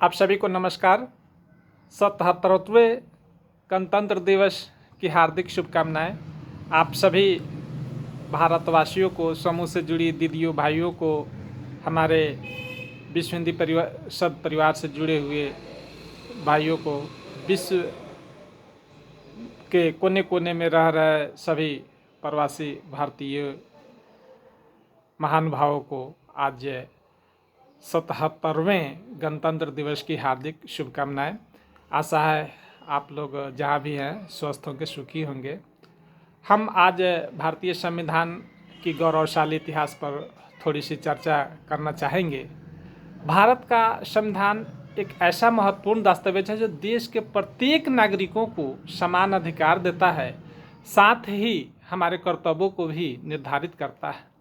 आप सभी को नमस्कार। 77वें गणतंत्र दिवस की हार्दिक शुभकामनाएं। आप सभी भारतवासियों को, समूह से जुड़ी दीदियों भाइयों को, हमारे विश्व हिंदी परिवार सब परिवार से जुड़े हुए भाइयों को, विश्व के कोने कोने में रह रहे सभी प्रवासी भारतीय महानुभावों को आज 77वें गणतंत्र दिवस की हार्दिक शुभकामनाएं। आशा है आप लोग जहाँ भी हैं स्वस्थ होंगे, सुखी होंगे। हम आज भारतीय संविधान की गौरवशाली इतिहास पर थोड़ी सी चर्चा करना चाहेंगे। भारत का संविधान एक ऐसा महत्वपूर्ण दस्तावेज है जो देश के प्रत्येक नागरिकों को समान अधिकार देता है, साथ ही हमारे कर्तव्यों को भी निर्धारित करता है।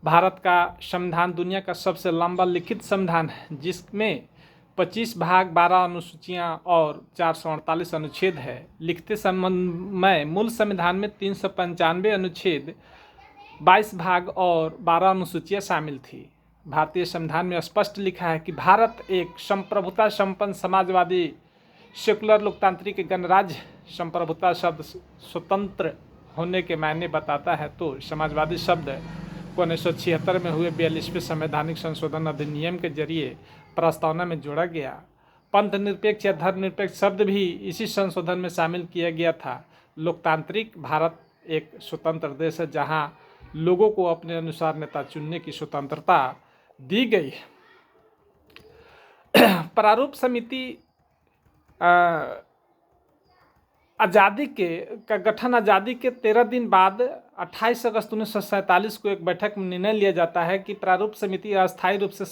भारत का संविधान दुनिया का सबसे लंबा लिखित संविधान है, जिसमें 25 भाग, 12 अनुसूचियां और 448 अनुच्छेद है। लिखते समय मूल संविधान में 395 अनुच्छेद, 22 भाग और 12 अनुसूचियां शामिल थी। भारतीय संविधान में स्पष्ट लिखा है कि भारत एक संप्रभुता संपन्न समाजवादी सेकुलर लोकतांत्रिक गणराज्य। संप्रभुता शब्द स्वतंत्र होने के मायने बताता है, तो समाजवादी शब्द को 1976 में हुए 42वें संवैधानिक संशोधन अधिनियम के जरिए प्रस्तावना में जोड़ा गया। पंथ निरपेक्ष या धर्मनिरपेक्ष शब्द भी इसी संशोधन में शामिल किया गया था। लोकतांत्रिक भारत एक स्वतंत्र देश है, जहां लोगों को अपने अनुसार नेता चुनने की स्वतंत्रता दी गई। प्रारूप समिति आज़ादी का गठन आज़ादी के 13 दिन बाद 28 अगस्त 1947 को एक बैठक में निर्णय लिया जाता है कि प्रारूप समिति अस्थायी रूप से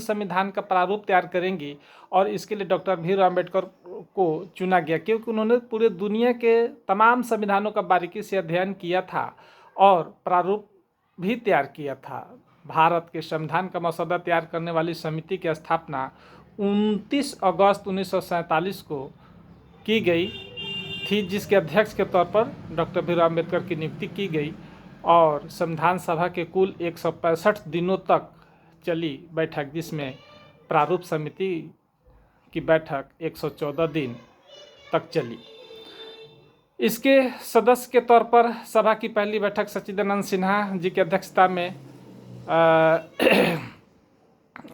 संविधान का प्रारूप तैयार करेंगी, और इसके लिए डॉक्टर भीमराव अम्बेडकर को चुना गया, क्योंकि उन्होंने पूरे दुनिया के तमाम संविधानों का बारीकी से अध्ययन किया था और प्रारूप भी तैयार किया था। भारत के संविधान का मसौदा तैयार करने वाली समिति की स्थापना 29 अगस्त 1947 को की गई थी, जिसके अध्यक्ष के तौर पर डॉक्टर भीमराव अम्बेडकर की नियुक्ति की गई, और संविधान सभा के कुल 165 दिनों तक चली बैठक, जिसमें प्रारूप समिति की बैठक 114 दिन तक चली। इसके सदस्य के तौर पर सभा की पहली बैठक सच्चिदानंद सिन्हा जी की अध्यक्षता में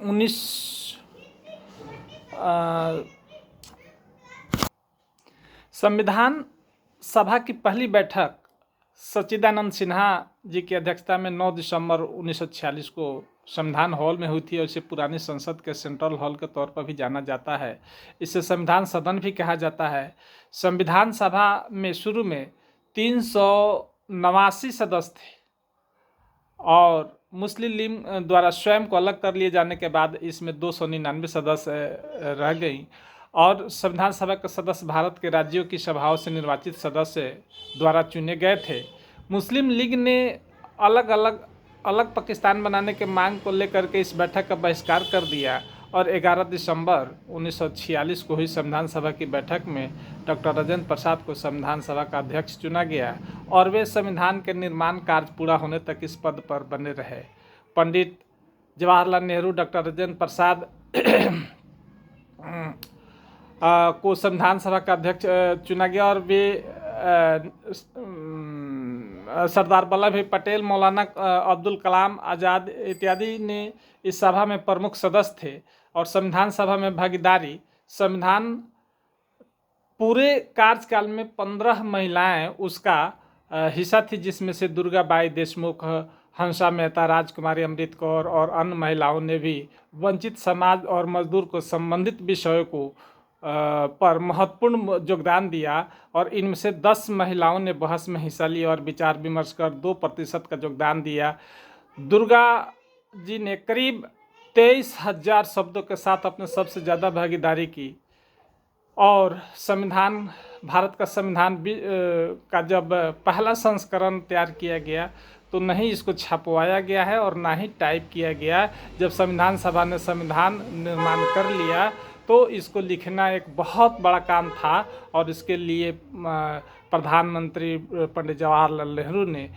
19 संविधान सभा की पहली बैठक सच्चिदानंद सिन्हा जी की अध्यक्षता में 9 दिसंबर 1946 को संविधान हॉल में हुई थी, और इसे पुरानी संसद के सेंट्रल हॉल के तौर पर भी जाना जाता है। इसे संविधान सदन भी कहा जाता है। संविधान सभा में शुरू में 389 सदस्य थे, और मुस्लिम लीग द्वारा स्वयं को अलग कर लिए जाने के बाद इसमें 299 सदस्य रह गई, और संविधान सभा के सदस्य भारत के राज्यों की सभाओं से निर्वाचित सदस्य द्वारा चुने गए थे। मुस्लिम लीग ने अलग पाकिस्तान बनाने के मांग को लेकर के इस बैठक का बहिष्कार कर दिया, और 11 दिसंबर 1946 को हुई संविधान सभा की बैठक में डॉक्टर राजेंद्र प्रसाद को संविधान सभा का अध्यक्ष चुना गया, और वे संविधान के निर्माण कार्य पूरा होने तक इस पद पर बने रहे। पंडित जवाहरलाल नेहरू, डॉक्टर राजेंद्र प्रसाद को संविधान सभा का अध्यक्ष चुना गया, और वे सरदार वल्लभ भाई पटेल, मौलाना अब्दुल कलाम आज़ाद इत्यादि ने इस सभा में प्रमुख सदस्य थे। और संविधान सभा में भागीदारी, संविधान पूरे कार्यकाल में 15 महिलाएं उसका हिस्सा थी, जिसमें से दुर्गाबाई देशमुख, हंसा मेहता, राजकुमारी अमृत कौर और अन्य महिलाओं ने भी वंचित समाज और मजदूर को संबंधित विषयों को पर महत्वपूर्ण योगदान दिया, और इनमें से 10 महिलाओं ने बहस में हिस्सा लिया और विचार विमर्श कर 2% का योगदान दिया। दुर्गा जी ने करीब 23,000 शब्दों के साथ अपने सबसे ज़्यादा भागीदारी की, और संविधान, भारत का संविधान का जब पहला संस्करण तैयार किया गया तो न ही इसको छपवाया गया है और ना ही टाइप किया गया। जब संविधान सभा ने संविधान निर्माण कर लिया तो इसको लिखना एक बहुत बड़ा काम था, और इसके लिए प्रधानमंत्री पंडित जवाहरलाल नेहरू ने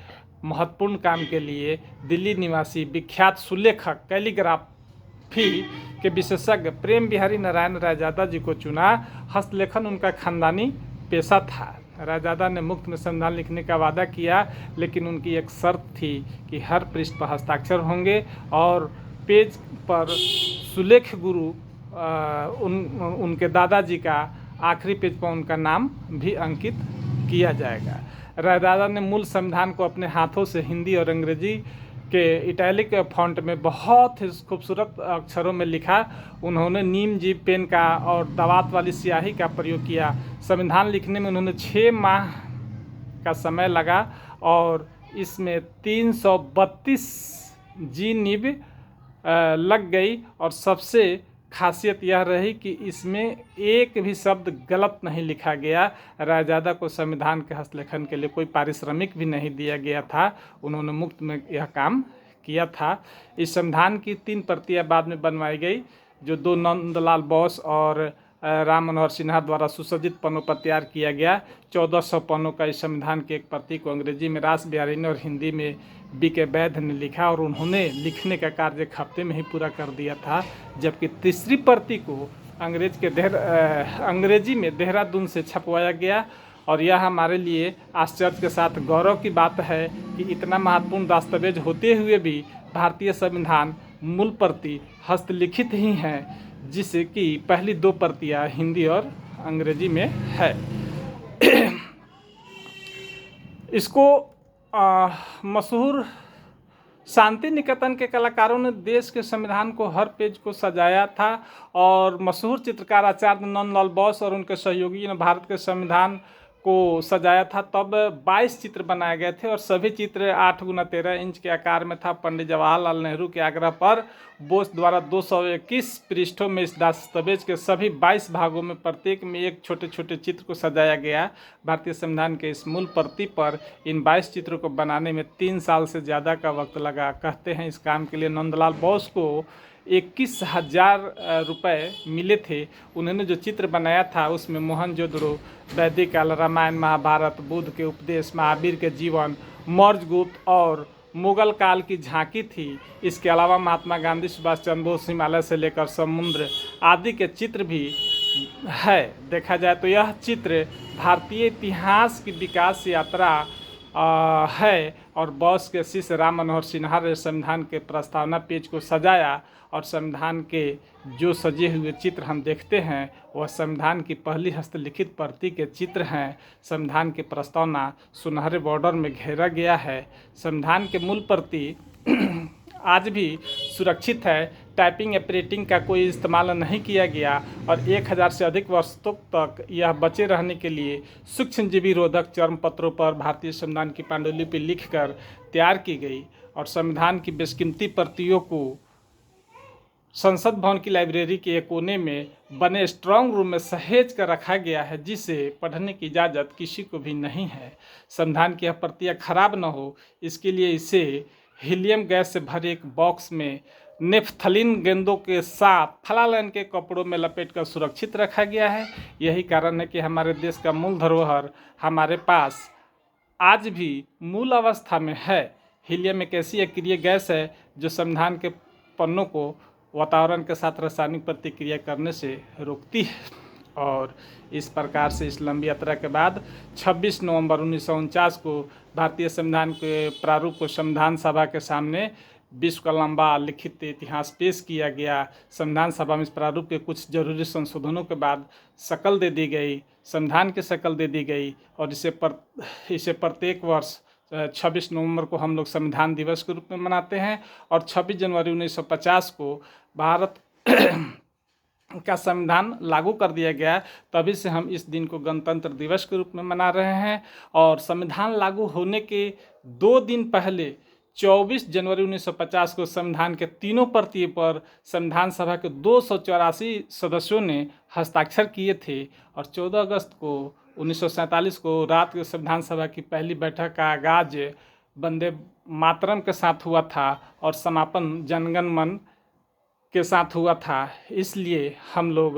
महत्वपूर्ण काम के लिए दिल्ली निवासी विख्यात सुलेखक कैलीग्राफी के विशेषज्ञ प्रेम बिहारी नारायण रायजादा जी को चुना। हस्तलेखन उनका खानदानी पेशा था। रायजादा ने मुफ्त में संविधान लिखने का वादा किया, लेकिन उनकी एक शर्त थी कि हर पृष्ठ पर हस्ताक्षर होंगे और पेज पर सुलेख गुरु उनके दादाजी का आखिरी पेज पर उनका नाम भी अंकित किया जाएगा। रायजादा ने मूल संविधान को अपने हाथों से हिंदी और अंग्रेजी के इटैलिक फॉन्ट में बहुत ही खूबसूरत अक्षरों में लिखा। उन्होंने नीम जीव पेन का और दवात वाली स्याही का प्रयोग किया। संविधान लिखने में उन्होंने 6 माह का समय लगा और इसमें 332 जी नीब लग गई। और सबसे खासियत यह रही कि इसमें एक भी शब्द गलत नहीं लिखा गया। रायजादा को संविधान के हस्तलेखन के लिए कोई पारिश्रमिक भी नहीं दिया गया था, उन्होंने मुफ्त में यह काम किया था। इस संविधान की 3 प्रतियां बाद में बनवाई गई, जो 2 नंदलाल बोस और राम मनोहर सिन्हा द्वारा सुसज्जित पन्नों पर तैयार किया गया। 1400 पन्नों का इस संविधान की एक प्रति को अंग्रेजी में रास बिहारी ने और हिंदी में B.K. वैद्य ने लिखा और उन्होंने लिखने का कार्य एक हफ्ते में ही पूरा कर दिया था। जबकि तीसरी प्रति को अंग्रेजी में देहरादून से छपवाया गया। और यह हमारे लिए आश्चर्य के साथ गौरव की बात है कि इतना महत्वपूर्ण दस्तावेज होते हुए भी भारतीय संविधान मूल प्रति हस्तलिखित ही हैं, जिससे कि पहली 2 प्रतियां हिंदी और अंग्रेजी में है। इसको मशहूर शांति निकेतन के कलाकारों ने देश के संविधान को हर पेज को सजाया था और मशहूर चित्रकार आचार्य नंदलाल बोस और उनके सहयोगी ने भारत के संविधान को सजाया था। तब 22 चित्र बनाए गए थे और सभी चित्र 8x13 इंच के आकार में था। पंडित जवाहरलाल नेहरू के आग्रह पर बोस द्वारा 221 पृष्ठों में इस दस्तावेज के सभी 22 भागों में प्रत्येक में एक छोटे छोटे चित्र को सजाया गया। भारतीय संविधान के इस मूल प्रति पर इन 22 चित्रों को बनाने में 3 साल से ज़्यादा का वक्त लगा। कहते हैं इस काम के लिए नंदलाल बोस को 21,000 रुपये मिले थे। उन्होंने जो चित्र बनाया था उसमें मोहनजोदड़ो, वैदिक काल, रामायण, महाभारत, बुद्ध के उपदेश, महावीर के जीवन, मौर्य गुप्त और मुगल काल की झांकी थी। इसके अलावा महात्मा गांधी, सुभाष चंद्र बोस, हिमालय से लेकर समुद्र आदि के चित्र भी है। देखा जाए तो यह चित्र भारतीय इतिहास की विकास यात्रा है। और बोस के शिष्य राम मनोहर सिन्हा ने संविधान के प्रस्तावना पेज को सजाया और संविधान के जो सजे हुए चित्र हम देखते हैं वह संविधान की पहली हस्तलिखित प्रति के चित्र हैं। संविधान की प्रस्तावना सुनहरे बॉर्डर में घेरा गया है। संविधान के मूल प्रति आज भी सुरक्षित है। टाइपिंग या प्रिंटिंग का कोई इस्तेमाल नहीं किया गया और 1000 से अधिक वर्षों तक यह बचे रहने के लिए सूक्ष्मजीवी रोधक चर्म पत्रों पर भारतीय संविधान की पांडुलिपि लिखकर तैयार की गई। और संविधान की बेशकीमती प्रतियों को संसद भवन की लाइब्रेरी के एक कोने में बने स्ट्रांग रूम में सहेज कर रखा गया है, जिसे पढ़ने की इजाज़त किसी को भी नहीं है। संविधान की यह प्रतियां खराब न हो इसके लिए इसे हीलियम गैस से भरे एक बॉक्स में नेफ्थलीन गेंदों के साथ फलालैन के कपड़ों में लपेटकर सुरक्षित रखा गया है। यही कारण है कि हमारे देश का मूल धरोहर हमारे पास आज भी मूल अवस्था में है। हीलियम एक ऐसी अक्रिय गैस है जो संविधान के पन्नों को वातावरण के साथ रासायनिक प्रतिक्रिया करने से रोकती है। और इस प्रकार से इस लंबी यात्रा के बाद 26 नवंबर 1949 को भारतीय संविधान के प्रारूप को संविधान सभा के सामने विश्व का लंबा लिखित इतिहास पेश किया गया। संविधान सभा में इस प्रारूप के कुछ जरूरी संशोधनों के बाद शक्ल दे दी गई, संविधान की शक्ल दे दी गई और इसे प्रत्येक वर्ष 26 नवंबर को हम लोग संविधान दिवस के रूप में मनाते हैं। और 26 जनवरी 1950 को भारत का संविधान लागू कर दिया गया, तभी से हम इस दिन को गणतंत्र दिवस के रूप में मना रहे हैं। और संविधान लागू होने के 2 दिन पहले 24 जनवरी 1950 को संविधान के तीनों प्रतियों पर संविधान सभा के 284 सदस्यों ने हस्ताक्षर किए थे। और 14 अगस्त को 1947 को रात को संविधान सभा की पहली बैठक का आगाज वंदे मातरम के साथ हुआ था और समापन जनगण मन के साथ हुआ था। इसलिए हम लोग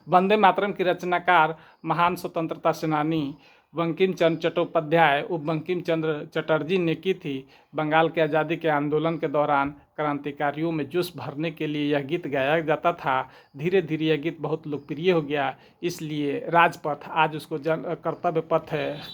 वंदे मातरम की रचनाकार महान स्वतंत्रता सेनानी बंकिम चंद्र चट्टोपाध्याय उप बंकिम चंद्र चटर्जी ने की थी। बंगाल के आज़ादी के आंदोलन के दौरान क्रांतिकारियों में जोश भरने के लिए यह गीत गाया जाता था। धीरे धीरे यह गीत बहुत लोकप्रिय हो गया, इसलिए राजपथ आज उसको कर्तव्य पथ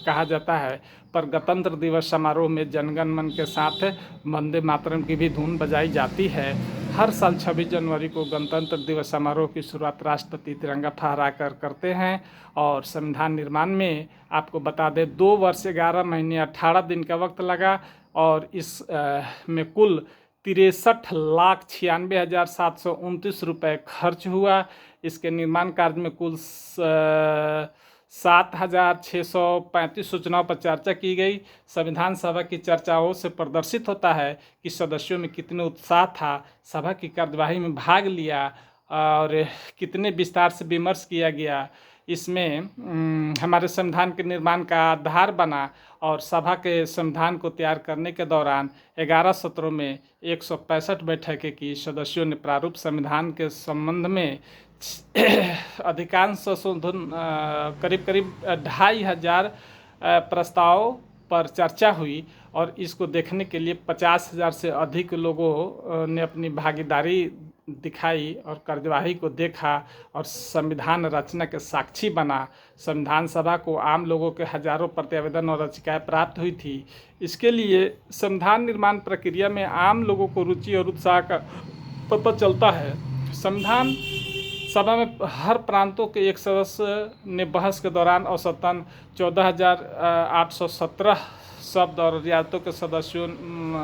कहा जाता है। पर गणतंत्र दिवस समारोह में जनगण मन के साथ वंदे मातरम की भी धुन बजाई जाती है। हर साल 26 जनवरी को गणतंत्र दिवस समारोह की शुरुआत राष्ट्रपति तिरंगा फहरा कर करते हैं। और संविधान निर्माण में आपको बता दें 2 वर्ष 11 महीने 18 दिन का वक्त लगा और इस में कुल 63,96,729 रुपये खर्च हुआ। इसके निर्माण कार्य में कुल 7,635 सूचनाओं पर चर्चा की गई। संविधान सभा की चर्चाओं से प्रदर्शित होता है कि सदस्यों में कितने उत्साह था, सभा की कार्यवाही में भाग लिया और कितने विस्तार से विमर्श किया गया। इसमें हमारे संविधान के निर्माण का आधार बना और सभा के संविधान को तैयार करने के दौरान 11 सत्रों में 165 बैठकें की। सदस्यों ने प्रारूप संविधान के संबंध में अधिकांश संशोधन करीब 2,500 प्रस्ताव पर चर्चा हुई और इसको देखने के लिए 50,000 से अधिक लोगों ने अपनी भागीदारी दिखाई और कार्यवाही को देखा और संविधान रचना के साक्षी बना। संविधान सभा को आम लोगों के हजारों प्रत्यावेदन और याचिकाएं प्राप्त हुई थी। इसके लिए संविधान निर्माण प्रक्रिया में आम लोगों को रुचि और उत्साह का पता चलता है। संविधान सभा में हर प्रांतों के एक सदस्य ने बहस के दौरान औसतन 14,817 शब्द और रियासतों के सदस्यों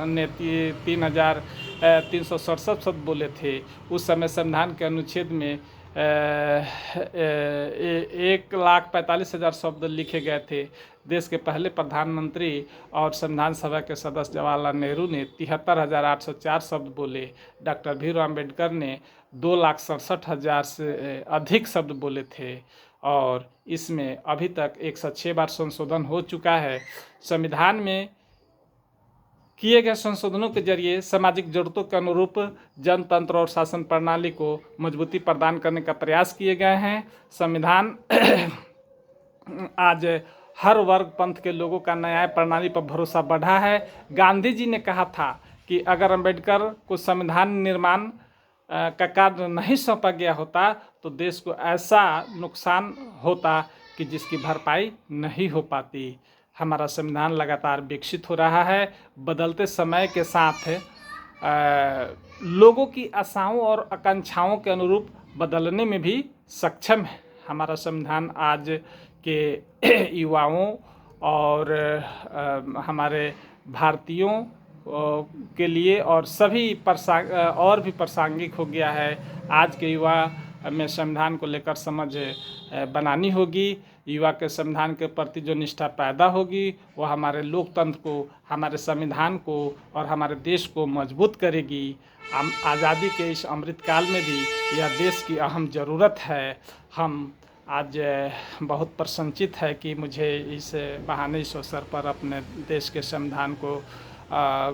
ने 3,367 शब्द बोले थे। उस समय संविधान के अनुच्छेद में 1,45,000 शब्द लिखे गए थे। देश के पहले प्रधानमंत्री और संविधान सभा के सदस्य जवाहरलाल नेहरू ने 73,804 शब्द बोले। डॉक्टर भीमराव अम्बेडकर ने 2,67,000 से अधिक शब्द बोले थे और इसमें अभी तक 106 बार संशोधन हो चुका है। संविधान में किए गए संशोधनों के जरिए सामाजिक जरूरतों के अनुरूप जनतंत्र और शासन प्रणाली को मजबूती प्रदान करने का प्रयास किए गए हैं। संविधान आज हर वर्ग पंथ के लोगों का न्याय प्रणाली पर भरोसा बढ़ा है। गांधी जी ने कहा था कि अगर अम्बेडकर को संविधान निर्माण का कार्य नहीं सौंपा गया होता तो देश को ऐसा नुकसान होता कि जिसकी भरपाई नहीं हो पाती। हमारा संविधान लगातार विकसित हो रहा है, बदलते समय के साथ लोगों की आशाओं और आकांक्षाओं के अनुरूप बदलने में भी सक्षम है। हमारा संविधान आज के युवाओं और हमारे भारतीयों के लिए और सभी और भी प्रासंगिक हो गया है। आज के युवा में संविधान को लेकर समझ बनानी होगी। युवा के संविधान के प्रति जो निष्ठा पैदा होगी वो हमारे लोकतंत्र को, हमारे संविधान को और हमारे देश को मजबूत करेगी। आज़ादी के इस अमृतकाल में भी यह देश की अहम ज़रूरत है। हम आज बहुत प्रसन्नचित है कि मुझे इस बहाने इस अवसर पर अपने देश के संविधान को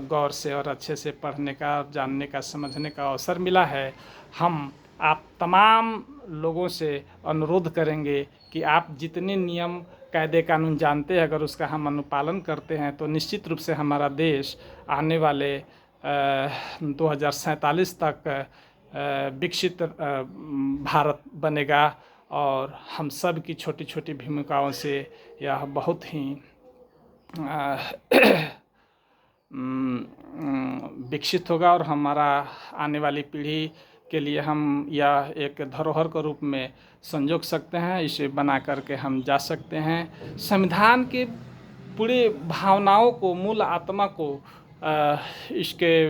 गौर से और अच्छे से पढ़ने का, जानने का, समझने का अवसर मिला है। हम आप तमाम लोगों से अनुरोध करेंगे कि आप जितने नियम, कायदे, कानून जानते हैं, अगर उसका हम अनुपालन करते हैं तो निश्चित रूप से हमारा देश आने वाले 2047 तक विकसित भारत बनेगा और हम सब की छोटी छोटी भूमिकाओं से यह बहुत ही विकसित होगा और हमारा आने वाली पीढ़ी के लिए हम यह एक धरोहर के रूप में संजो सकते हैं। इसे बना करके हम जा सकते हैं। संविधान के पूरे भावनाओं को, मूल आत्मा को इसके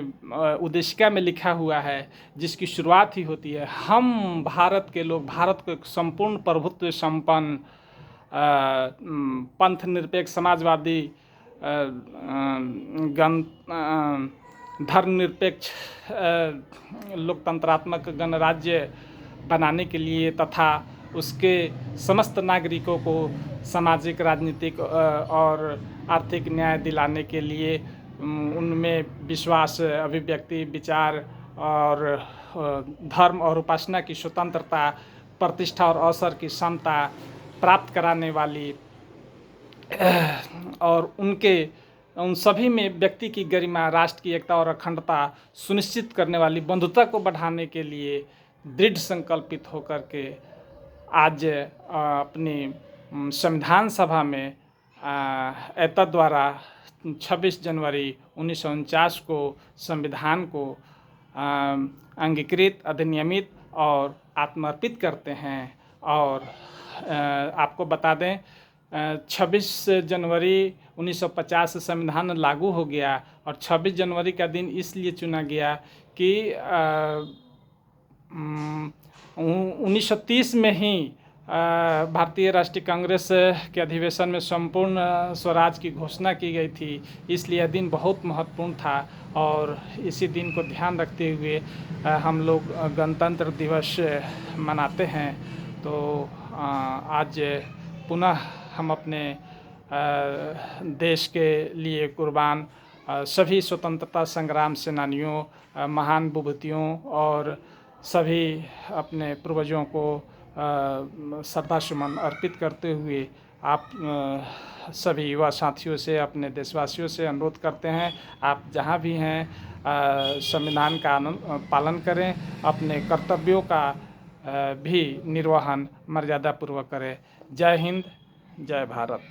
उद्देशिका में लिखा हुआ है, जिसकी शुरुआत ही होती है हम भारत के लोग, भारत को एक संपूर्ण प्रभुत्व संपन्न पंथ निरपेक्ष समाजवादी धर्मनिरपेक्ष लोकतंत्रात्मक गणराज्य बनाने के लिए तथा उसके समस्त नागरिकों को सामाजिक, राजनीतिक और आर्थिक न्याय दिलाने के लिए उनमें विश्वास, अभिव्यक्ति, विचार और धर्म और उपासना की स्वतंत्रता, प्रतिष्ठा और अवसर की समता प्राप्त कराने वाली और उन सभी में व्यक्ति की गरिमा, राष्ट्र की एकता और अखंडता सुनिश्चित करने वाली बंधुता को बढ़ाने के लिए दृढ़ संकल्पित होकर के आज अपनी संविधान सभा में एतद द्वारा 26 जनवरी 1949 को संविधान को अंगीकृत, अधिनियमित और आत्मर्पित करते हैं। और आपको बता दें 26 जनवरी 1950 से संविधान लागू हो गया और 26 जनवरी का दिन इसलिए चुना गया कि 1930 में ही भारतीय राष्ट्रीय कांग्रेस के अधिवेशन में संपूर्ण स्वराज की घोषणा की गई थी, इसलिए यह दिन बहुत महत्वपूर्ण था। और इसी दिन को ध्यान रखते हुए हम लोग गणतंत्र दिवस मनाते हैं। तो आज पुनः हम अपने देश के लिए कुर्बान सभी स्वतंत्रता संग्राम सेनानियों, महान विभूतियों और सभी अपने पूर्वजों को श्रद्धा सुमन अर्पित करते हुए आप सभी युवा साथियों से, अपने देशवासियों से अनुरोध करते हैं, आप जहां भी हैं संविधान का पालन करें, अपने कर्तव्यों का भी निर्वहन मर्यादापूर्वक करें। जय हिंद, जय भारत।